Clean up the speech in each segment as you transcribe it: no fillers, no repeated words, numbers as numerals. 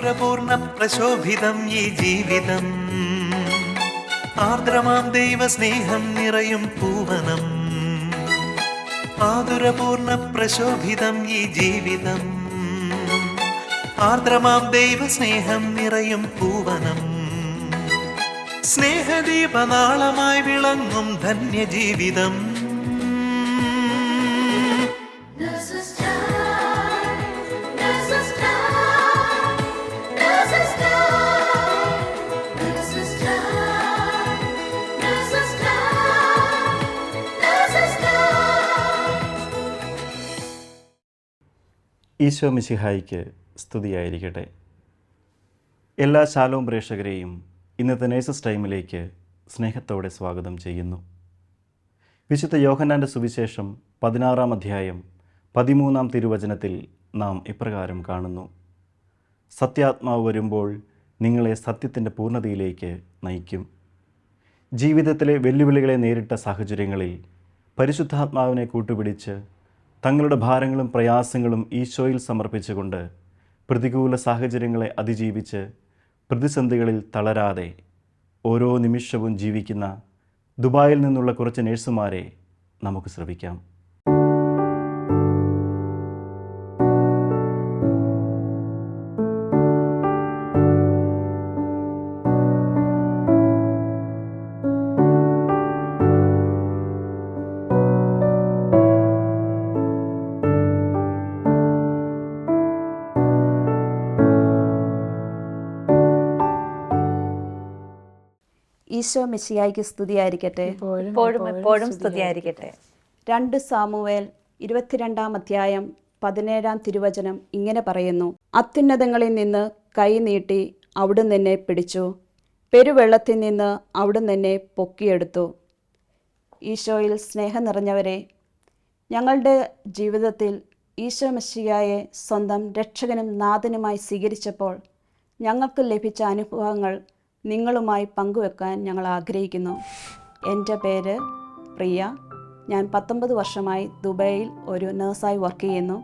മാധുരപൂർണ്ണ പ്രശോഭിതം ഈ ജീവിതം, ആർദ്രമാം ദൈവസ്നേഹം നിറയും പൂവനം. മാധുരപൂർണ്ണ പ്രശോഭിതം ഈ ജീവിതം, ആർദ്രമാം ദൈവസ്നേഹം നിറയും പൂവനം. സ്നേഹദീപനാളമായി വിളങ്ങും ധന്യജീവിതം. ഈശോ മിശിഹായിക്ക് സ്തുതിയായിരിക്കട്ടെ. എല്ലാ ശാലോം പ്രേക്ഷകരെയും ഇന്നത്തെ നേഴ്സസ് ടൈമിലേക്ക് സ്നേഹത്തോടെ സ്വാഗതം ചെയ്യുന്നു. വിശുദ്ധ യോഹന്നാൻ്റെ സുവിശേഷം 16-ാം അധ്യായം 13-ാം തിരുവചനത്തിൽ നാം ഇപ്രകാരം കാണുന്നു: സത്യാത്മാവ് വരുമ്പോൾ നിങ്ങളെ സത്യത്തിൻ്റെ പൂർണ്ണതയിലേക്ക് നയിക്കും. ജീവിതത്തിലെ വെല്ലുവിളികളെ നേരിട്ട സാഹചര്യങ്ങളിൽ പരിശുദ്ധാത്മാവിനെ കൂട്ടുപിടിച്ച് തങ്ങളുടെ ഭാരങ്ങളും പ്രയാസങ്ങളും ഈശോയിൽ സമർപ്പിച്ചുകൊണ്ട് പ്രതികൂല സാഹചര്യങ്ങളെ അതിജീവിച്ച് പ്രതിസന്ധികളിൽ തളരാതെ ഓരോ നിമിഷവും ജീവിക്കുന്ന ദുബായിൽ നിന്നുള്ള കുറച്ച് നേഴ്സുമാരെ നമുക്ക് ശ്രവിക്കാം. ഈശോ മിശിഹായ്ക്ക് സ്തുതിയായിരിക്കട്ടെ. എപ്പോഴും സ്തുതിയായിരിക്കട്ടെ. 2 സാമുവേൽ 22-ാം അധ്യായം 17-ാം തിരുവചനം ഇങ്ങനെ പറയുന്നു: അത്യുന്നതങ്ങളിൽ നിന്ന് കൈ നീട്ടി അവിടുന്ന് എന്നെ പിടിച്ചു, പെരുവെള്ളത്തിൽ നിന്ന് അവിടുന്ന് എന്നെ പൊക്കിയെടുത്തു. ഈശോയിൽ സ്നേഹം നിറഞ്ഞവരെ, ഞങ്ങളുടെ ജീവിതത്തിൽ ഈശോ മിശിഹായെ സ്വന്തം രക്ഷകനും നാഥനുമായി സ്വീകരിച്ചപ്പോൾ ഞങ്ങൾക്ക് ലഭിച്ച അനുഭവങ്ങൾ നിങ്ങളുമായി പങ്കുവെക്കാൻ ഞങ്ങൾ ആഗ്രഹിക്കുന്നു. എൻ്റെ പേര് പ്രിയ. ഞാൻ 19 വർഷമായി ദുബൈയിൽ ഒരു നഴ്സായി വർക്ക് ചെയ്യുന്നു.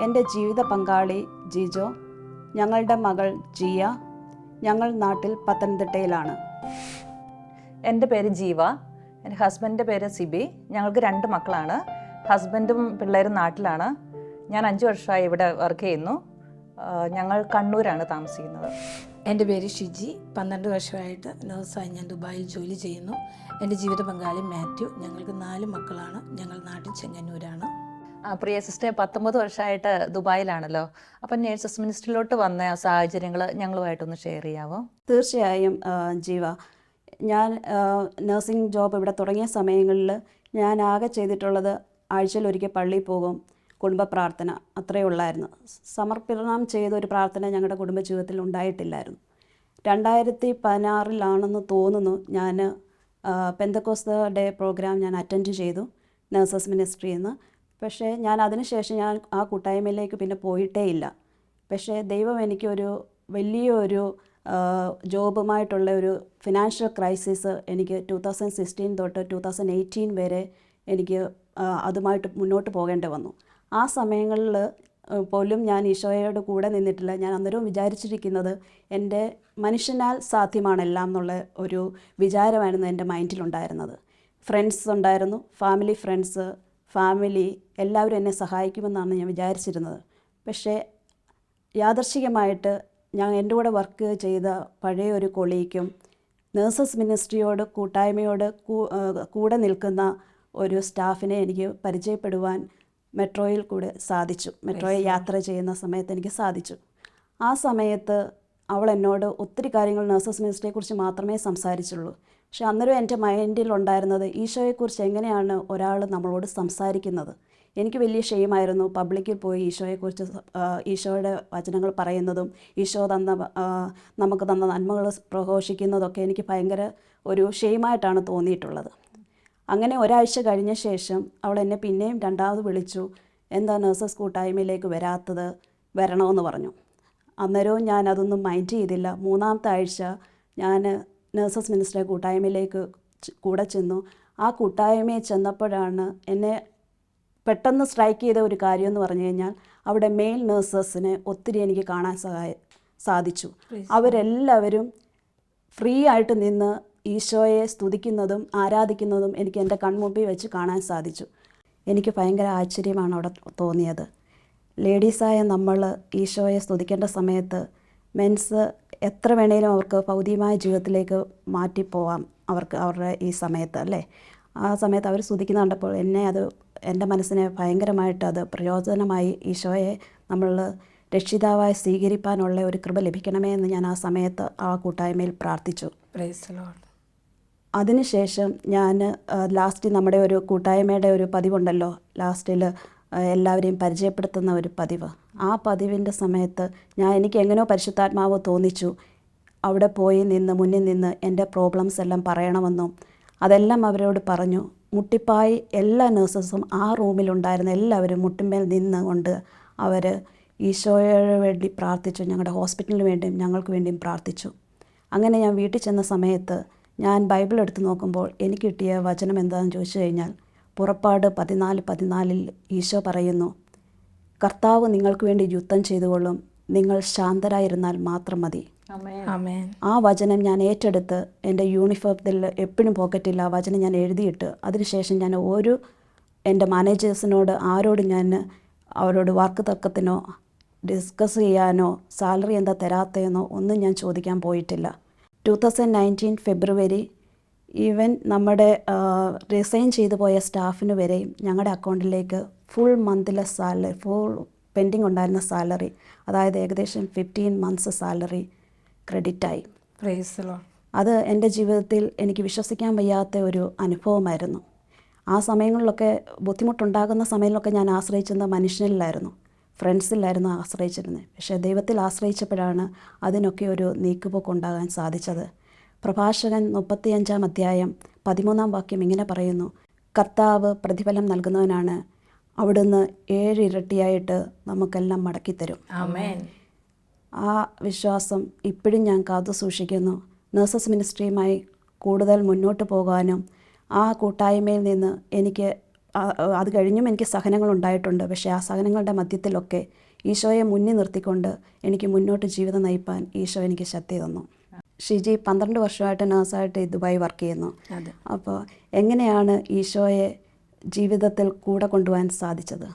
എൻ്റെ ജീവിത പങ്കാളി ജിജോ, ഞങ്ങളുടെ മകൾ ജിയ. ഞങ്ങൾ നാട്ടിൽ പത്തനംതിട്ടയിലാണ്. എൻ്റെ പേര് ജീവ. എൻ്റെ ഹസ്ബൻഡിൻ്റെ പേര് സിബി. ഞങ്ങൾക്ക് 2 മക്കളാണ്. ഹസ്ബൻഡും പിള്ളേരും നാട്ടിലാണ്. ഞാൻ 5 വർഷമായി ഇവിടെ വർക്ക് ചെയ്യുന്നു. ഞങ്ങൾ കണ്ണൂരാണ് താമസിക്കുന്നത്. എൻ്റെ പേര് ഷിജി. 12 വർഷമായിട്ട് നഴ്സായി ഞാൻ ദുബായിൽ ജോലി ചെയ്യുന്നു. എൻ്റെ ജീവിത പങ്കാളി മാത്യു. ഞങ്ങൾക്ക് 4 മക്കളാണ്. ഞങ്ങൾ നാട്ടിൽ ചെങ്ങന്നൂരാണ്. പ്രിയ സിസ്റ്റർ, 19 വർഷമായിട്ട് ദുബായിലാണല്ലോ. അപ്പം നേഴ്സസ് മിനിസ്ട്രിയിലോട്ട് വന്ന സാഹചര്യങ്ങൾ ഞങ്ങളുമായിട്ടൊന്ന് ഷെയർ ചെയ്യാമോ? തീർച്ചയായും ജീവ. ഞാൻ നഴ്സിംഗ് ജോബ് ഇവിടെ തുടങ്ങിയ സമയങ്ങളിൽ ഞാൻ ആകെ ചെയ്തിട്ടുള്ളത് ആഴ്ചയിലൊരിക്കൽ പള്ളിയിൽ പോകും, കുടുംബ പ്രാർത്ഥന, അത്രയേ ഉള്ളായിരുന്നു. സമർപ്പണം ചെയ്തൊരു പ്രാർത്ഥന ഞങ്ങളുടെ കുടുംബജീവിതത്തിൽ ഉണ്ടായിട്ടില്ലായിരുന്നു. 2016 തോന്നുന്നു ഞാൻ പെന്തക്കോസ്ത് ഡേ പ്രോഗ്രാം ഞാൻ അറ്റൻഡ് ചെയ്തു നഴ്സസ് മിനിസ്ട്രിയിൽ നിന്ന്. പക്ഷേ ഞാൻ അതിനുശേഷം ഞാൻ ആ കൂട്ടായ്മയിലേക്ക് പിന്നെ പോയിട്ടേ ഇല്ല. പക്ഷേ ദൈവം എനിക്കൊരു വലിയൊരു ജോബുമായിട്ടുള്ള ഒരു ഫിനാൻഷ്യൽ ക്രൈസിസ് എനിക്ക് 2016 തൊട്ട് 2018 വരെ എനിക്ക് അതുമായിട്ട് മുന്നോട്ട് പോകേണ്ടി വന്നു. ആ സമയങ്ങളിൽ പോലും ഞാൻ ഈശോയോട് കൂടെ നിന്നിട്ടില്ല. ഞാൻ അന്നേരവും വിചാരിച്ചിരിക്കുന്നത് എൻ്റെ മനുഷ്യനാൽ സാധ്യമാണെല്ലാം എന്നുള്ള ഒരു വിചാരമായിരുന്നു എൻ്റെ മൈൻഡിലുണ്ടായിരുന്നത്. ഫ്രണ്ട്സ് ഉണ്ടായിരുന്നു, ഫാമിലി എല്ലാവരും എന്നെ സഹായിക്കുമെന്നാണ് ഞാൻ വിചാരിച്ചിരുന്നത്. പക്ഷേ യാദർശികമായിട്ട് ഞാൻ എൻ്റെ കൂടെ വർക്ക് ചെയ്ത പഴയ ഒരു കൊളീഗും നഴ്സസ് മിനിസ്ട്രിയോട് കൂട്ടായ്മയോട് കൂടെ നിൽക്കുന്ന ഒരു സ്റ്റാഫിനെ എനിക്ക് പരിചയപ്പെടുവാൻ മെട്രോയിൽ കൂടെ സാധിച്ചു. മെട്രോയിൽ യാത്ര ചെയ്യുന്ന സമയത്ത് എനിക്ക് സാധിച്ചു. ആ സമയത്ത് അവൾ എന്നോട് ഒത്തിരി കാര്യങ്ങൾ നഴ്സസ് മിനിസ്ട്രിയെക്കുറിച്ച് മാത്രമേ സംസാരിച്ചുള്ളൂ. പക്ഷെ അന്നേരം എൻ്റെ മൈൻഡിലുണ്ടായിരുന്നത് ഈശോയെക്കുറിച്ച് എങ്ങനെയാണ് ഒരാൾ നമ്മളോട് സംസാരിക്കുന്നത്. എനിക്ക് വലിയ ഷെയിമായിരുന്നു പബ്ലിക്കിൽ പോയി ഈശോയെക്കുറിച്ച് ഈശോയുടെ വചനങ്ങൾ പറയുന്നതും ഈശോ നമുക്ക് തന്ന നന്മകൾ പ്രഘോഷിക്കുന്നതൊക്കെ എനിക്ക് ഭയങ്കര ഒരു ഷെയിമായിട്ടാണ് തോന്നിയിട്ടുള്ളത്. അങ്ങനെ ഒരാഴ്ച കഴിഞ്ഞ ശേഷം അവൾ എന്നെ പിന്നെയും 2ാമത് വിളിച്ചു. എന്താ നഴ്സസ് കൂട്ടായ്മയിലേക്ക് വരണമെന്ന് പറഞ്ഞു. അന്നേരവും ഞാൻ അതൊന്നും മൈൻഡ് ചെയ്തില്ല. 3ാമത്തെ ആഴ്ച ഞാൻ നഴ്സസ് മിനിസ്ട്രി കൂട്ടായ്മയിലേക്ക് കൂടെ ചെന്നു. ആ കൂട്ടായ്മയിൽ ചെന്നപ്പോഴാണ് എന്നെ പെട്ടെന്ന് സ്ട്രൈക്ക് ചെയ്ത ഒരു കാര്യം എന്ന് പറഞ്ഞു കഴിഞ്ഞാൽ അവിടെ മെയിൽ നഴ്സസിനെ ഒത്തിരി എനിക്ക് കാണാൻ സാധിച്ചു. അവരെല്ലാവരും ഫ്രീ ആയിട്ട് നിന്ന് ഈശോയെ സ്തുതിക്കുന്നതും ആരാധിക്കുന്നതും എനിക്ക് എൻ്റെ കൺമുമ്പിൽ വെച്ച് കാണാൻ സാധിച്ചു. എനിക്ക് ഭയങ്കര ആശ്ചര്യമാണ് അവിടെ തോന്നിയത്. ലേഡീസായ നമ്മൾ ഈശോയെ സ്തുതിക്കേണ്ട സമയത്ത് മെൻസ് എത്ര വേണേലും അവർക്ക് ഭൗതികമായ ജീവിതത്തിലേക്ക് മാറ്റിപ്പോവാം അവരുടെ ഈ സമയത്ത് അല്ലേ. ആ സമയത്ത് അവർ സ്തുതിക്കുന്ന കണ്ടപ്പോൾ എൻ്റെ മനസ്സിനെ ഭയങ്കരമായിട്ട് അത് പ്രയോജനമായി. ഈശോയെ നമ്മൾ രക്ഷിതാവായി സ്വീകരിക്കാനുള്ള ഒരു കൃപ ലഭിക്കണമേ എന്ന് ഞാൻ ആ സമയത്ത് ആ കൂട്ടായ്മയിൽ പ്രാർത്ഥിച്ചു. Price the Lord. അതിനുശേഷം ഞാൻ ലാസ്റ്റ് നമ്മുടെ ഒരു കൂട്ടായ്മയുടെ ഒരു പതിവുണ്ടല്ലോ, ലാസ്റ്റിൽ എല്ലാവരെയും പരിചയപ്പെടുത്തുന്ന ഒരു പതിവ്. ആ പതിവിൻ്റെ സമയത്ത് എനിക്ക് എങ്ങനെയോ പരിശുദ്ധാത്മാവ് തോന്നിച്ചു അവിടെ പോയി മുന്നിൽ നിന്ന് എൻ്റെ പ്രോബ്ലംസ് എല്ലാം പറയണമെന്നും അതെല്ലാം അവരോട് പറഞ്ഞു. മുട്ടിപ്പായി എല്ലാ നഴ്സസും ആ റൂമിലുണ്ടായിരുന്ന എല്ലാവരും മുട്ടിന്മേൽ നിന്നുകൊണ്ട് അവർ ഈശോയെ വേണ്ടി പ്രാർത്ഥിച്ചു. ഞങ്ങളുടെ ഹോസ്പിറ്റലിന് വേണ്ടിയും ഞങ്ങൾക്ക് വേണ്ടിയും പ്രാർത്ഥിച്ചു. അങ്ങനെ ഞാൻ വീട്ടിൽ ചെന്ന സമയത്ത് ഞാൻ ബൈബിൾ എടുത്ത് നോക്കുമ്പോൾ എനിക്ക് കിട്ടിയ വചനം എന്താണെന്ന് ചോദിച്ചു കഴിഞ്ഞാൽ പുറപ്പാട് 14:14 ഈശോ പറയുന്നു, കർത്താവ് നിങ്ങൾക്ക് വേണ്ടി യുദ്ധം ചെയ്തുകൊള്ളും, നിങ്ങൾ ശാന്തരായിരുന്നാൽ മാത്രം മതി. ആമേൻ. ആ വചനം ഞാൻ ഏറ്റെടുത്ത് എൻ്റെ യൂണിഫോമത്തിൽ എപ്പോഴും പോക്കറ്റിൽ ആ വചനം ഞാൻ എഴുതിയിട്ട് അതിനുശേഷം ഞാൻ എൻ്റെ മാനേജേഴ്സിനോട് ആരോടും ഞാൻ അവരോട് വാക്ക് തർക്കത്തിനോ ഡിസ്കസ് ചെയ്യാനോ സാലറി എന്താ തരാത്തതെന്നോ ഒന്നും ഞാൻ ചോദിക്കാൻ പോയിട്ടില്ല. 2019 ഫെബ്രുവരി ഈവൻ നമ്മുടെ റിസൈൻ ചെയ്തു പോയ സ്റ്റാഫിന് വരെയും ഞങ്ങളുടെ അക്കൗണ്ടിലേക്ക് ഫുൾ മന്തിലെ സാലറി, ഫുൾ പെൻഡിങ് ഉണ്ടായിരുന്ന സാലറി, അതായത് ഏകദേശം 15 മന്ത്സ് സാലറി ക്രെഡിറ്റായി. Praise the Lord. അത് എൻ്റെ ജീവിതത്തിൽ എനിക്ക് വിശ്വസിക്കാൻ വയ്യാത്ത ഒരു അനുഭവമായിരുന്നു. ആ സമയങ്ങളിലൊക്കെ ബുദ്ധിമുട്ടുണ്ടാകുന്ന സമയങ്ങളിലൊക്കെ ഞാൻ ആശ്രയിച്ചിരുന്ന മനുഷ്യനിലായിരുന്നു, ഫ്രണ്ട്സിലായിരുന്നു ആശ്രയിച്ചിരുന്നത്. പക്ഷേ ദൈവത്തിൽ ആശ്രയിച്ചപ്പോഴാണ് അതിനൊക്കെ ഒരു നീക്കുപോക്കുണ്ടാകാൻ സാധിച്ചത്. പ്രഭാഷകൻ 35 അധ്യായം 13 വാക്യം ഇങ്ങനെ പറയുന്നു, കർത്താവ് പ്രതിഫലം നൽകുന്നവനാണ്, അവിടുന്ന് 7 ഇരട്ടിയായിട്ട് നമുക്കെല്ലാം മടക്കിത്തരും. ആമേൻ. ആ വിശ്വാസം ഇപ്പോഴും ഞാൻ കാത്തു സൂക്ഷിക്കുന്നു. നഴ്സസ് മിനിസ്ട്രിയുമായി കൂടുതൽ മുന്നോട്ട് പോകാനും ആ കൂട്ടായ്മയിൽ നിന്ന് എനിക്ക് അത് കഴിഞ്ഞും എനിക്ക് സഹനങ്ങളുണ്ടായിട്ടുണ്ട്. പക്ഷേ ആ സഹനങ്ങളുടെ മധ്യത്തിലൊക്കെ ഈശോയെ മുന്നിൽ നിർത്തിക്കൊണ്ട് എനിക്ക് മുന്നോട്ട് ജീവിതം നയിപ്പാൻ ഈശോ എനിക്ക് ശക്തി തന്നു. ഷിജി 12 വർഷമായിട്ട് നഴ്സായിട്ട് ദുബായ് വർക്ക് ചെയ്യുന്നു. അപ്പോൾ എങ്ങനെയാണ് ഈശോയെ ജീവിതത്തിൽ കൂടെ കൊണ്ടുപോകാൻ സാധിച്ചത്?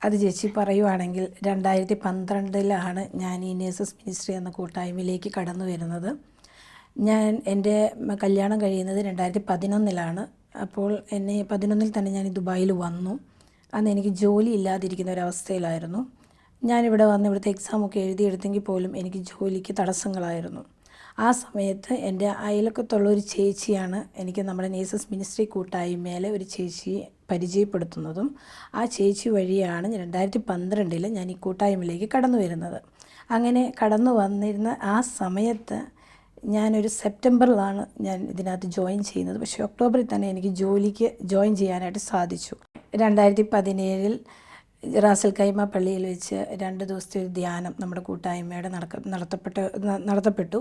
അത് ചേച്ചി പറയുവാണെങ്കിൽ 2012 ഞാൻ ഈ നേഴ്സസ് മിനിസ്ട്രി എന്ന കൂട്ടായ്മയിലേക്ക് കടന്നു വരുന്നത്. എൻ്റെ കല്യാണം കഴിയുന്നത് 2011 അപ്പോൾ 2011 തന്നെ ഞാൻ ദുബായിൽ വന്നു. അന്ന് എനിക്ക് ജോലി ഇല്ലാതിരിക്കുന്ന ഒരവസ്ഥയിലായിരുന്നു. ഞാനിവിടെ വന്ന് ഇവിടുത്തെ എക്സാമൊക്കെ എഴുതിയെടുത്തെങ്കിൽ പോലും എനിക്ക് ജോലിക്ക് തടസ്സങ്ങളായിരുന്നു. ആ സമയത്ത് എൻ്റെ അയൽക്കത്തുള്ളൊരു ചേച്ചിയാണ് എനിക്ക് നമ്മുടെ നേഴ്സസ് മിനിസ്ട്രി കൂട്ടായ്മയിലെ ഒരു ചേച്ചിയെ പരിചയപ്പെടുത്തുന്നതും ആ ചേച്ചി വഴിയാണ് 2012 ഞാൻ ഈ കൂട്ടായ്മയിലേക്ക് കടന്നു വരുന്നത്. അങ്ങനെ കടന്നു വന്നിരുന്ന ആ സമയത്ത് ഞാനൊരു സെപ്റ്റംബറിലാണ് ഞാൻ ഇതിനകത്ത് ജോയിൻ ചെയ്യുന്നത്. പക്ഷേ ഒക്ടോബറിൽ തന്നെ എനിക്ക് ജോലിക്ക് ജോയിൻ ചെയ്യാനായിട്ട് സാധിച്ചു. 2017 റാസൽ കൈമ പള്ളിയിൽ വെച്ച് 2 ദിവസത്തെ ഒരു ധ്യാനം നമ്മുടെ കൂട്ടായ്മയുടെ നടത്തപ്പെട്ടു.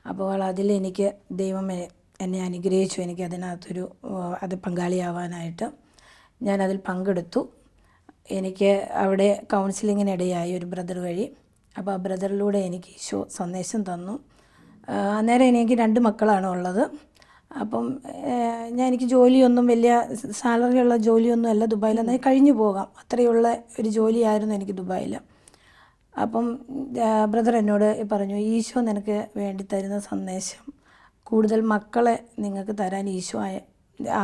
അപ്പോൾ അതിലെനിക്ക് ദൈവം എന്നെ അനുഗ്രഹിച്ചു. എനിക്ക് അത് പങ്കാളിയാവാനായിട്ട് ഞാനതിൽ പങ്കെടുത്തു. എനിക്ക് അവിടെ കൗൺസിലിങ്ങിനിടയായി ഒരു ബ്രദർ വഴി. അപ്പോൾ ആ ബ്രദറിലൂടെ എനിക്ക് ഈശോ സന്ദേശം തന്നു. അന്നേരം എനിക്ക് 2 മക്കളാണ് ഉള്ളത്. അപ്പം എനിക്ക് ജോലിയൊന്നും വലിയ സാലറിയുള്ള ജോലിയൊന്നും അല്ല ദുബായിൽ, എന്നാൽ കഴിഞ്ഞു പോകാം അത്രയുള്ള ഒരു ജോലിയായിരുന്നു എനിക്ക് ദുബായിൽ. അപ്പം ബ്രദർ എന്നോട് പറഞ്ഞു, ഈശോ നിനക്ക് വേണ്ടി തരുന്ന സന്ദേശം കൂടുതൽ മക്കളെ നിങ്ങൾക്ക് തരാൻ ഈശോ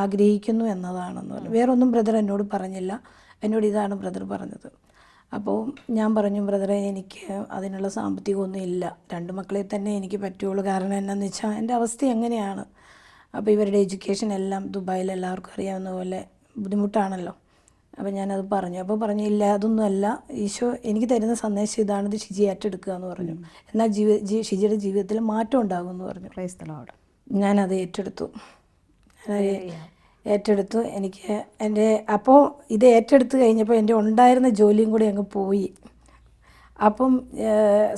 ആഗ്രഹിക്കുന്നു എന്നതാണെന്ന് പറഞ്ഞു. വേറൊന്നും ബ്രദർ എന്നോട് പറഞ്ഞില്ല, എന്നോട് ഇതാണ് ബ്രദർ പറഞ്ഞത്. അപ്പോൾ ഞാൻ പറഞ്ഞു, ബ്രദറെ എനിക്ക് അതിനുള്ള സാമ്പത്തികമൊന്നും ഇല്ല, 2 മക്കളെ തന്നെ എനിക്ക് പറ്റുള്ളൂ. കാരണം എന്നാന്ന് വെച്ചാൽ എൻ്റെ അവസ്ഥ എങ്ങനെയാണ്. അപ്പോൾ ഇവരുടെ എഡ്യൂക്കേഷൻ എല്ലാം ദുബായിൽ എല്ലാവർക്കും അറിയാവുന്ന പോലെ ബുദ്ധിമുട്ടാണല്ലോ. അപ്പോൾ ഞാനത് പറഞ്ഞു. അപ്പോൾ പറഞ്ഞു, ഇല്ല അതൊന്നുമല്ല, ഈശോ എനിക്ക് തരുന്ന സന്ദേശം ഇതാണിത്, ഷിജി ഏറ്റെടുക്കുക എന്ന് പറഞ്ഞു. എന്നാൽ ഷിജിയുടെ ജീവിതത്തിൽ മാറ്റം ഉണ്ടാകുമെന്ന് പറഞ്ഞു. Price the Lord. ഞാനത് ഏറ്റെടുത്തു. എനിക്ക് അപ്പോൾ ഇത് ഏറ്റെടുത്ത് കഴിഞ്ഞപ്പോൾ എൻ്റെ ഉണ്ടായിരുന്ന ജോലിയും കൂടി അങ്ങ് പോയി. അപ്പം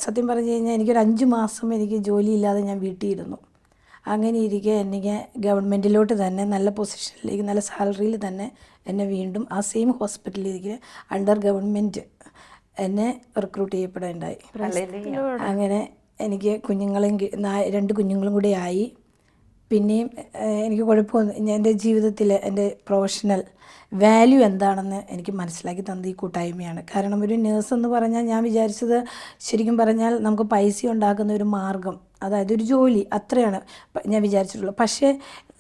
സത്യം പറഞ്ഞു കഴിഞ്ഞാൽ എനിക്കൊരു 5 മാസം എനിക്ക് ജോലിയില്ലാതെ ഞാൻ വീട്ടിൽ ഇരുന്നു. അങ്ങനെ ഇരിക്കെ എനിക്ക് ഗവൺമെൻറ്റിലോട്ട് തന്നെ നല്ല പൊസിഷനിലേക്ക് നല്ല സാലറിയിൽ തന്നെ എന്നെ വീണ്ടും ആ സെയിം ഹോസ്പിറ്റലിലേക്ക് അണ്ടർ ഗവൺമെൻറ് എന്നെ റിക്രൂട്ട് ചെയ്യപ്പെടുകയുണ്ടായി. അങ്ങനെ എനിക്ക് രണ്ട് കുഞ്ഞുങ്ങളും കൂടി ആയി. പിന്നെയും എനിക്ക് കുഴപ്പമൊന്നും എൻ്റെ ജീവിതത്തിൽ എൻ്റെ പ്രൊഫഷണൽ വാല്യൂ എന്താണെന്ന് എനിക്ക് മനസ്സിലാക്കി തന്നത് ഈ കൂട്ടായ്മയാണ്. കാരണം ഒരു നേഴ്സ് എന്ന് പറഞ്ഞാൽ ഞാൻ വിചാരിച്ചത് ശരിക്കും പറഞ്ഞാൽ നമുക്ക് പൈസ ഉണ്ടാക്കുന്ന ഒരു മാർഗം, അതായത് ഒരു ജോലി, അത്രയാണ് ഞാൻ വിചാരിച്ചിട്ടുള്ളത്. പക്ഷേ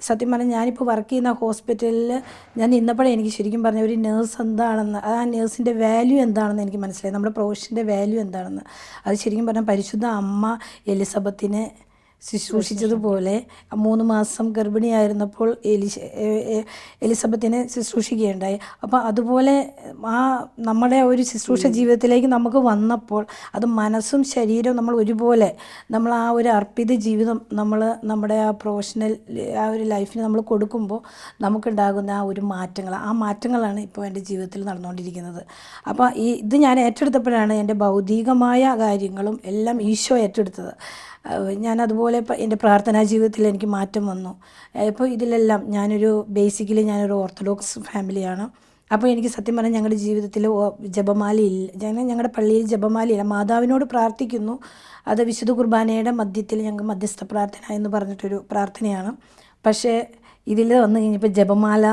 സത്യം പറഞ്ഞാൽ ഞാനിപ്പോൾ വർക്ക് ചെയ്യുന്ന ഹോസ്പിറ്റലിൽ ഞാൻ നിന്നപ്പോഴേ എനിക്ക് ശരിക്കും പറഞ്ഞാൽ ഒരു നേഴ്സ് എന്താണെന്ന്, ആ നേഴ്സിൻ്റെ വാല്യൂ എന്താണെന്ന് എനിക്ക് മനസ്സിലായി, നമ്മുടെ പ്രൊഫഷൻ്റെ വാല്യൂ എന്താണെന്ന്. അത് ശരിക്കും പറഞ്ഞാൽ പരിശുദ്ധ അമ്മ എലിസബത്തിനെ ശുശ്രൂഷിച്ചതുപോലെ 3 മാസം ഗർഭിണിയായിരുന്നപ്പോൾ എലിസബത്തിനെ ശുശ്രൂഷിക്കുകയുണ്ടായി. അപ്പോൾ അതുപോലെ നമ്മുടെ ഒരു ശുശ്രൂഷ ജീവിതത്തിലേക്ക് നമുക്ക് വന്നപ്പോൾ അത് മനസ്സും ശരീരവും നമ്മൾ ഒരുപോലെ, നമ്മൾ ആ ഒരു അർപ്പിത ജീവിതം നമ്മുടെ ആ പ്രൊഫഷണൽ ആ ഒരു ലൈഫിന് നമ്മൾ കൊടുക്കുമ്പോൾ നമുക്കുണ്ടാകുന്ന ആ ഒരു മാറ്റങ്ങളാണ് ഇപ്പോൾ എൻ്റെ ജീവിതത്തിൽ നടന്നുകൊണ്ടിരിക്കുന്നത്. അപ്പോൾ ഇത് ഞാൻ ഏറ്റെടുത്തപ്പോഴാണ് എൻ്റെ ഭൗതികമായ കാര്യങ്ങളും എല്ലാം ഈശോ ഏറ്റെടുത്തത്. ഞാൻ അതുപോലെ എൻ്റെ പ്രാർത്ഥനാ ജീവിതത്തിൽ എനിക്ക് മാറ്റം വന്നു. ഇപ്പോൾ ഇതിലെല്ലാം ബേസിക്കലി ഞാനൊരു ഓർത്തഡോക്സ് ഫാമിലിയാണ്. അപ്പോൾ എനിക്ക് സത്യം പറഞ്ഞാൽ ഞങ്ങളുടെ ജീവിതത്തിൽ ജപമാലയില്ല, ഞങ്ങളുടെ പള്ളിയിൽ ജപമാലയില്ല. മാതാവിനോട് പ്രാർത്ഥിക്കുന്നു, അത് വിശുദ്ധ കുർബാനയുടെ മധ്യത്തിൽ ഞങ്ങൾക്ക് മധ്യസ്ഥ പ്രാർത്ഥന എന്ന് പറഞ്ഞിട്ടൊരു പ്രാർത്ഥനയാണ്. പക്ഷേ ഇതിൽ വന്നു കഴിഞ്ഞപ്പോൾ ജപമാല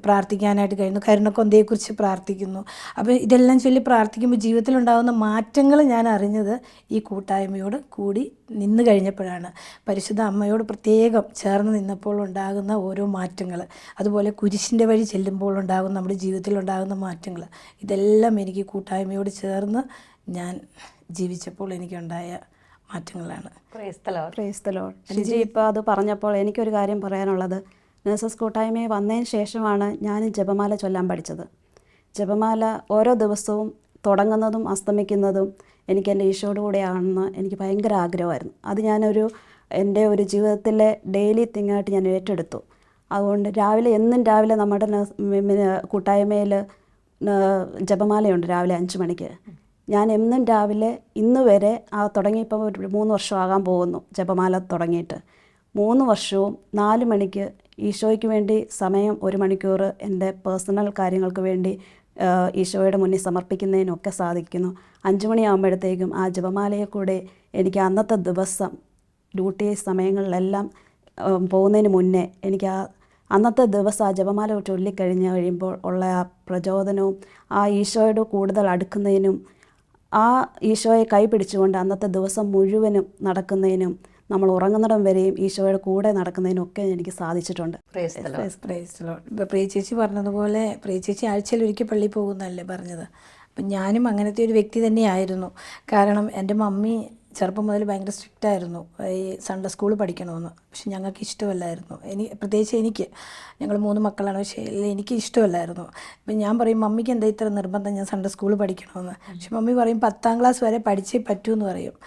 പ്രാർത്ഥിക്കാനായിട്ട് കഴിയുന്നു, കരുണക്കൊന്തയെക്കുറിച്ച് പ്രാർത്ഥിക്കുന്നു. അപ്പോൾ ഇതെല്ലാം ചൊല്ലി പ്രാർത്ഥിക്കുമ്പോൾ ജീവിതത്തിലുണ്ടാകുന്ന മാറ്റങ്ങൾ ഞാൻ അറിഞ്ഞത് ഈ കൂട്ടായ്മയോട് കൂടി നിന്ന് കഴിഞ്ഞപ്പോഴാണ്. പരിശുദ്ധ അമ്മയോട് പ്രത്യേകം ചേർന്ന് നിന്നപ്പോൾ ഉണ്ടാകുന്ന ഓരോ മാറ്റങ്ങൾ, അതുപോലെ കുരിശിൻ്റെ വഴി ചെല്ലുമ്പോൾ ഉണ്ടാകുന്ന നമ്മുടെ ജീവിതത്തിലുണ്ടാകുന്ന മാറ്റങ്ങൾ, ഇതെല്ലാം എനിക്ക് കൂട്ടായ്മയോട് ചേർന്ന് ഞാൻ ജീവിച്ചപ്പോൾ എനിക്കുണ്ടായ മാറ്റങ്ങളാണ്. Price the Lord. ഷിജി ഇപ്പോൾ അത് പറഞ്ഞപ്പോൾ എനിക്കൊരു കാര്യം പറയാനുള്ളത്, നേഴ്സസ് കൂട്ടായ്മയിൽ വന്നതിന് ശേഷമാണ് ഞാൻ ജപമാല ചൊല്ലാൻ പഠിച്ചത്. ജപമാല ഓരോ ദിവസവും തുടങ്ങുന്നതും അസ്തമിക്കുന്നതും എനിക്ക് എൻ്റെ ഈശോയുടെ കൂടെയാണെന്ന് എനിക്ക് ഭയങ്കര ആഗ്രഹമായിരുന്നു. അത് എൻ്റെ ഒരു ജീവിതത്തിലെ ഡെയിലി തിങ്ങായിട്ട് ഞാൻ ഏറ്റെടുത്തു. അതുകൊണ്ട് എന്നും രാവിലെ നമ്മുടെ കൂട്ടായ്മയിൽ ജപമാലയുണ്ട് രാവിലെ 5 മണിക്ക്. ഞാൻ എന്നും രാവിലെ ഇന്ന് വരെ തുടങ്ങിയപ്പോൾ ഒരു 3 വർഷമാകാൻ പോകുന്നു ജപമാല തുടങ്ങിയിട്ട്. 3 വർഷവും 4 മണിക്ക് ഈശോയ്ക്ക് വേണ്ടി സമയം 1 മണിക്കൂർ എൻ്റെ പേഴ്സണൽ കാര്യങ്ങൾക്ക് വേണ്ടി ഈശോയുടെ മുന്നിൽ സമർപ്പിക്കുന്നതിനൊക്കെ സാധിക്കുന്നു. 5 മണിയാകുമ്പോഴത്തേക്കും ആ ജപമാലയെ കൂടെ എനിക്ക് അന്നത്തെ ദിവസം ഡ്യൂട്ടി സമയങ്ങളിലെല്ലാം പോകുന്നതിന് മുന്നേ എനിക്ക് അന്നത്തെ ദിവസം ആ ജപമാല കഴിയുമ്പോൾ ഉള്ള ആ പ്രചോദനവും ആ ഈശോയോട് കൂടുതൽ അടുക്കുന്നതിനും ആ ഈശോയെ കൈ പിടിച്ചുകൊണ്ട് അന്നത്തെ ദിവസം മുഴുവനും നടക്കുന്നതിനും നമ്മൾ ഉറങ്ങുന്നിടം വരെയും ഈശോയുടെ കൂടെ നടക്കുന്നതിനും ഒക്കെ എനിക്ക് സാധിച്ചിട്ടുണ്ട്. ഇപ്പോൾ പ്രിയ ചേച്ചി പറഞ്ഞതുപോലെ, പ്രിയ ചേച്ചി ആഴ്ചയിൽ ഒരിക്കൽ പള്ളിയിൽ പോകുന്നതല്ലേ പറഞ്ഞത്. അപ്പം ഞാനും അങ്ങനത്തെ ഒരു വ്യക്തി തന്നെയായിരുന്നു. കാരണം എൻ്റെ മമ്മി ചെറുപ്പം മുതൽ ഭയങ്കര സ്ട്രിക്റ്റ് ആയിരുന്നു ഈ സൺഡേ സ്കൂൾ പഠിക്കണമെന്ന്. പക്ഷെ ഞങ്ങൾക്ക് ഇഷ്ടമല്ലായിരുന്നു. പ്രത്യേകിച്ച് എനിക്ക്, ഞങ്ങൾ 3 മക്കളാണ്, പക്ഷേ എനിക്ക് ഇഷ്ടമല്ലായിരുന്നു. അപ്പം ഞാൻ പറയും, മമ്മിക്ക് എന്താ ഇത്ര നിർബന്ധം ഞാൻ സൺഡേ സ്കൂൾ പഠിക്കണമെന്ന്. പക്ഷെ മമ്മി പറയും 10ാം ക്ലാസ് വരെ പഠിച്ചേ പറ്റൂ എന്ന് പറയും.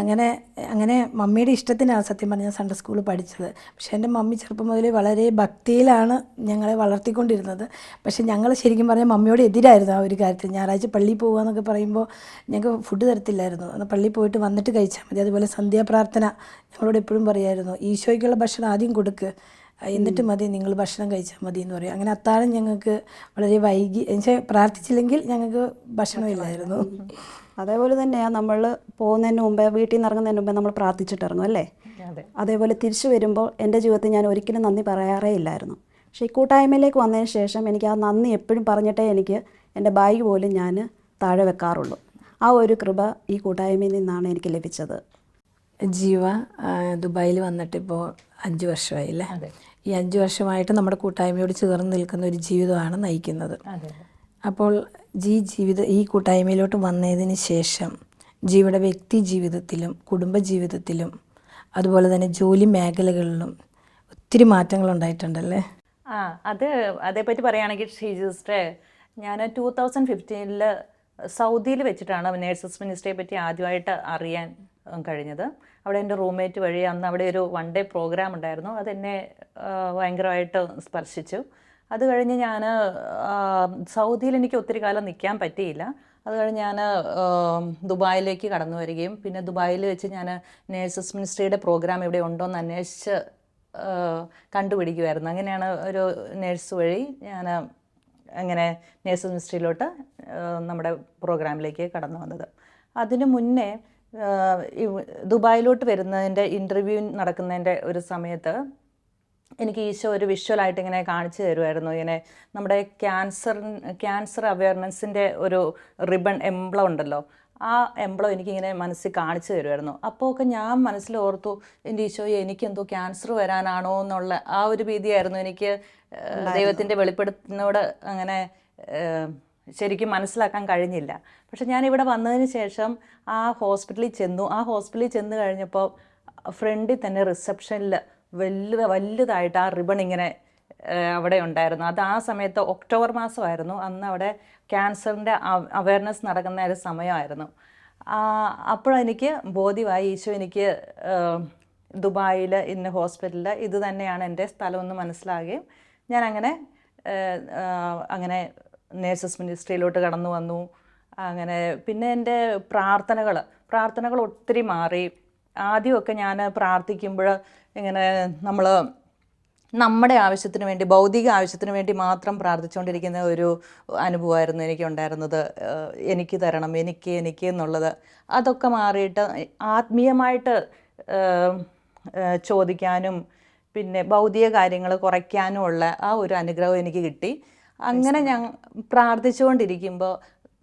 അങ്ങനെ മമ്മിയുടെ ഇഷ്ടത്തിനാണ് സത്യം പറഞ്ഞാൽ സൺഡേ സ്കൂൾ പഠിച്ചത്. പക്ഷേ എൻ്റെ മമ്മി ചെറുപ്പം മുതൽ വളരെ ഭക്തിയിലാണ് ഞങ്ങളെ വളർത്തിക്കൊണ്ടിരുന്നത്. പക്ഷേ ഞങ്ങൾ ശരിക്കും പറഞ്ഞാൽ മമ്മിയോട് എതിരായിരുന്നു ആ ഒരു കാര്യത്തിൽ. ഞായറാഴ്ച പള്ളിയിൽ പോകുക എന്നൊക്കെ പറയുമ്പോൾ ഞങ്ങൾക്ക് ഫുഡ് തരത്തില്ലായിരുന്നു. എന്നാൽ പള്ളിയിൽ പോയിട്ട് വന്നിട്ട് കഴിച്ചാൽ മതി. അതുപോലെ സന്ധ്യാപ്രാർത്ഥന ഞങ്ങളോട് എപ്പോഴും പറയുമായിരുന്നു, ഈശോയ്ക്കുള്ള ഭക്ഷണം ആദ്യം കൊടുക്ക്, എന്നിട്ട് മതി നിങ്ങൾ ഭക്ഷണം കഴിച്ചാൽ മതി എന്ന് പറയും. അങ്ങനെ അത്താഴം ഞങ്ങൾക്ക് വളരെ വൈകി, എന്നുവെച്ചാൽ പ്രാർത്ഥിച്ചില്ലെങ്കിൽ ഞങ്ങൾക്ക് ഭക്ഷണമില്ലായിരുന്നു. അതേപോലെ തന്നെയാണ് നമ്മൾ പോകുന്നതിന് മുമ്പേ, വീട്ടിൽ നിന്ന് ഇറങ്ങുന്നതിന് മുമ്പേ നമ്മൾ പ്രാർത്ഥിച്ചിട്ടിറങ്ങും അല്ലേ. അതേപോലെ തിരിച്ചു വരുമ്പോൾ എൻ്റെ ജീവിതത്തിൽ ഞാൻ ഒരിക്കലും നന്ദി പറയാറേ ഇല്ലായിരുന്നു. പക്ഷേ ഈ കൂട്ടായ്മയിലേക്ക് വന്നതിന് ശേഷം എനിക്ക് ആ നന്ദി എപ്പോഴും പറഞ്ഞിട്ടേ എനിക്ക് എൻ്റെ ബാഗ് പോലും ഞാൻ താഴെ വെക്കാറുള്ളൂ. ആ ഒരു കൃപ ഈ കൂട്ടായ്മയിൽ നിന്നാണ് എനിക്ക് ലഭിച്ചത്. ജീവ ദുബായിൽ വന്നിട്ടിപ്പോൾ 5 വർഷമായില്ലേ. ഈ 5 വർഷമായിട്ട് നമ്മുടെ കൂട്ടായ്മയോട് ചേർന്ന് നിൽക്കുന്ന ഒരു ജീവിതമാണ് നയിക്കുന്നത്. അപ്പോൾ ഈ കൂട്ടായ്മയിലോട്ട് വന്നതിന് ശേഷം ജീവയുടെ വ്യക്തി ജീവിതത്തിലും കുടുംബ ജീവിതത്തിലും അതുപോലെ തന്നെ ജോലി മേഖലകളിലും ഒത്തിരി മാറ്റങ്ങൾ ഉണ്ടായിട്ടുണ്ടല്ലേ. അതേപ്പറ്റി പറയുകയാണെങ്കിൽ സിസ്റ്ററെ, ഞാൻ 2015 സൗദിയിൽ വെച്ചിട്ടാണ് നേഴ്സസ് മിനിസ്ട്രിയെ പറ്റി ആദ്യമായിട്ട് അറിയാൻ കഴിഞ്ഞത്. അവിടെ എൻ്റെ റൂംമേറ്റ് വഴി അന്ന് അവിടെ ഒരു 1 ഡേ പ്രോഗ്രാം ഉണ്ടായിരുന്നു. അതെന്നെ ഭയങ്കരമായിട്ട് സ്പർശിച്ചു. അത് കഴിഞ്ഞ് ഞാൻ സൗദിയിൽ എനിക്ക് ഒത്തിരി കാലം നിൽക്കാൻ പറ്റിയില്ല. അത് കഴിഞ്ഞ് ഞാൻ ദുബായിലേക്ക് കടന്നു വരികയും പിന്നെ ദുബായിൽ വെച്ച് ഞാൻ നേഴ്സസ് മിനിസ്ട്രിയുടെ പ്രോഗ്രാം ഇവിടെ ഉണ്ടോ എന്ന് അന്വേഷിച്ച് കണ്ടുപിടിക്കുമായിരുന്നു. അങ്ങനെയാണ് ഒരു നേഴ്സ് വഴി ഞാൻ അങ്ങനെ നേഴ്സസ് മിനിസ്ട്രിയിലോട്ട് നമ്മുടെ പ്രോഗ്രാമിലേക്ക് കടന്നു വന്നത്. അതിനു മുന്നേ ദുബായിലോട്ട് വരുന്നതിൻ്റെ ഇൻ്റർവ്യൂ നടക്കുന്നതിൻ്റെ ഒരു സമയത്ത് എനിക്ക് ഈശോ ഒരു വിഷ്വലായിട്ട് ഇങ്ങനെ കാണിച്ചു തരുമായിരുന്നു. ഇങ്ങനെ നമ്മുടെ ക്യാൻസർ അവയർനെസ്സിൻ്റെ ഒരു റിബൺ എംബ്ലം ഉണ്ടല്ലോ, ആ എംബ്ലം എനിക്കിങ്ങനെ മനസ്സിൽ കാണിച്ചു തരുമായിരുന്നു. അപ്പോൾ ഒക്കെ ഞാൻ മനസ്സിൽ ഓർത്തു, എൻ്റെ ഈശോയെ എനിക്കെന്തോ ക്യാൻസർ വരാനാണോ എന്നുള്ള ആ ഒരു ഭീതിയായിരുന്നു എനിക്ക്. ദൈവത്തിൻ്റെ വെളിപ്പെടുത്തിനോട് അങ്ങനെ ശരിക്കും മനസ്സിലാക്കാൻ കഴിഞ്ഞില്ല. പക്ഷെ ഞാനിവിടെ വന്നതിന് ശേഷം ആ ഹോസ്പിറ്റലിൽ ചെന്ന് കഴിഞ്ഞപ്പോൾ ഫ്രണ്ടിൽ തന്നെ റിസപ്ഷനിൽ വലുതായിട്ട് ആ റിബൺ ഇങ്ങനെ അവിടെ ഉണ്ടായിരുന്നു. അത് ആ സമയത്ത് ഒക്ടോബർ മാസമായിരുന്നു. അന്ന് അവിടെ ക്യാൻസറിൻ്റെ അവയർനെസ് നടക്കുന്ന ഒരു സമയമായിരുന്നു. അപ്പോഴെനിക്ക് ബോധ്യമായി ഈശോ എനിക്ക് ദുബായിൽ ഇന്ന ഹോസ്പിറ്റലിൽ ഇത് തന്നെയാണ് എൻ്റെ സ്ഥലമെന്ന് മനസ്സിലാകുകയും ഞാൻ അങ്ങനെ നേഴ്സസ് മിനിസ്ട്രിയിലോട്ട് കടന്നു വന്നു. അങ്ങനെ പിന്നെ എൻ്റെ പ്രാർത്ഥനകൾ ഒത്തിരി മാറി. ആദ്യമൊക്കെ ഞാൻ പ്രാർത്ഥിക്കുമ്പോൾ ഇങ്ങനെ നമ്മുടെ ആവശ്യത്തിന് വേണ്ടി, ഭൗതിക ആവശ്യത്തിന് വേണ്ടി മാത്രം പ്രാർത്ഥിച്ചുകൊണ്ടിരിക്കുന്ന ഒരു അനുഭവമായിരുന്നു എനിക്കുണ്ടായിരുന്നത്. എനിക്ക് തരണം, എനിക്ക് എന്നുള്ളത്. അതൊക്കെ മാറിയിട്ട് ആത്മീയമായിട്ട് ചോദിക്കാനും പിന്നെ ഭൗതിക കാര്യങ്ങൾ കുറയ്ക്കാനുമുള്ള ആ ഒരു അനുഗ്രഹം എനിക്ക് കിട്ടി. അങ്ങനെ ഞാൻ പ്രാർത്ഥിച്ചുകൊണ്ടിരിക്കുമ്പോൾ